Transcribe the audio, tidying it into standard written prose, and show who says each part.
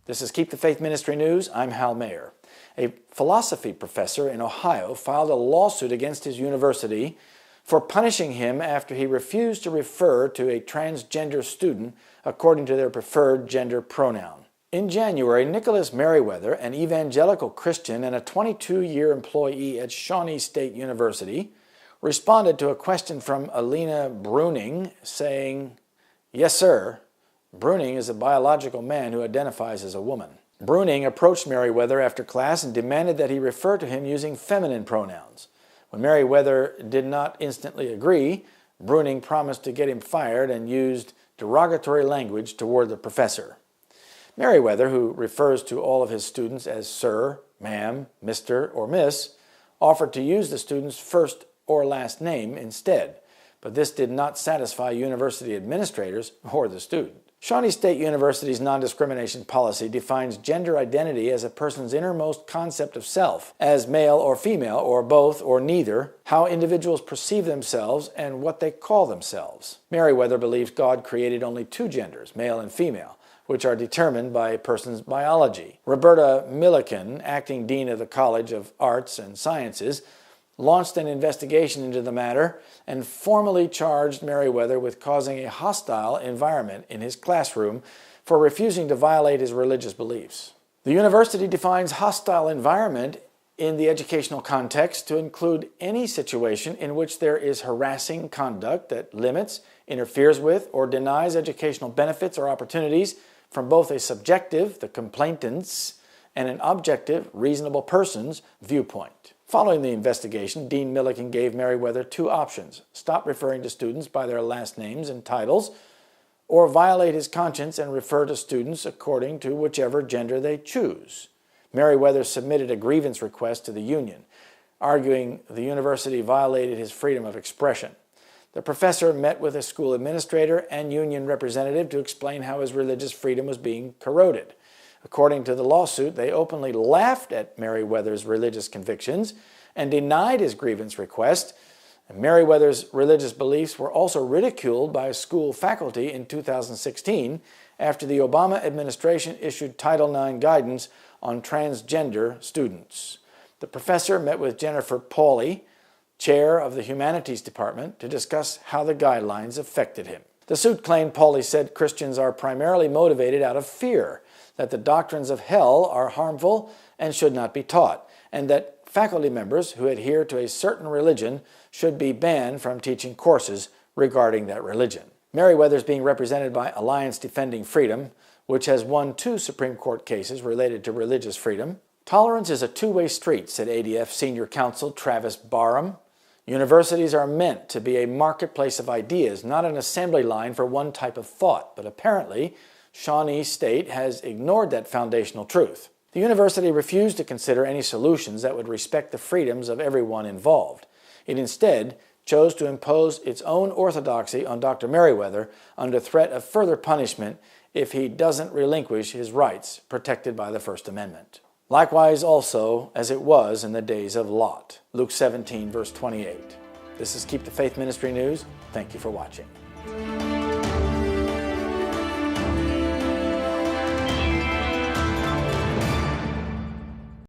Speaker 1: This is Keep the Faith Ministry News. I'm Hal Mayer. A philosophy professor in Ohio filed a lawsuit against his university for punishing him after he refused to refer to a transgender student according to their preferred gender pronoun. In January, Nicholas Merriweather, an evangelical Christian and a 22-year employee at Shawnee State University, responded to a question from Alina Bruning saying, "Yes, sir. Bruning is a biological man who identifies as a woman." Bruning approached Merriweather after class and demanded that he refer to him using feminine pronouns. When Merriweather did not instantly agree, Bruning promised to get him fired and used derogatory language toward the professor. Merriweather, who refers to all of his students as sir, ma'am, Mr., or miss, offered to use the student's first or last name instead, but this did not satisfy university administrators or the student. Shawnee State University's non-discrimination policy defines gender identity as a person's innermost concept of self, as male or female, or both or neither, how individuals perceive themselves, and what they call themselves. Merriweather believes God created only two genders, male and female, which are determined by a person's biology. Roberta Milliken, acting dean of the College of Arts and Sciences, launched an investigation into the matter and formally charged Merriweather with causing a hostile environment in his classroom for refusing to violate his religious beliefs. The university defines hostile environment in the educational context to include any situation in which there is harassing conduct that limits, interferes with, or denies educational benefits or opportunities from both a subjective, the complainant's, and an objective, reasonable person's viewpoint. Following the investigation, Dean Milliken gave Merriweather two options: stop referring to students by their last names and titles, or violate his conscience and refer to students according to whichever gender they choose. Merriweather submitted a grievance request to the union, arguing the university violated his freedom of expression. The professor met with a school administrator and union representative to explain how his religious freedom was being corroded. According to the lawsuit, they openly laughed at Merriweather's religious convictions and denied his grievance request. Merriweather's religious beliefs were also ridiculed by school faculty in 2016 after the Obama administration issued Title IX guidance on transgender students. The professor met with Jennifer Pauley, chair of the Humanities Department, to discuss how the guidelines affected him. The suit claimed Pauley said Christians are primarily motivated out of fear, that the doctrines of hell are harmful and should not be taught, and that faculty members who adhere to a certain religion should be banned from teaching courses regarding that religion. Merriweather is being represented by Alliance Defending Freedom, which has won 2 Supreme Court cases related to religious freedom. Tolerance is a two-way street, said ADF Senior Counsel Travis Barham. Universities are meant to be a marketplace of ideas, not an assembly line for one type of thought, but apparently Shawnee State has ignored that foundational truth. The university refused to consider any solutions that would respect the freedoms of everyone involved. It instead chose to impose its own orthodoxy on Dr. Merriweather under threat of further punishment if he doesn't relinquish his rights protected by the First Amendment. Likewise also as it was in the days of Lot. Luke 17, verse 28. This is Keep the Faith Ministry News. Thank you for watching.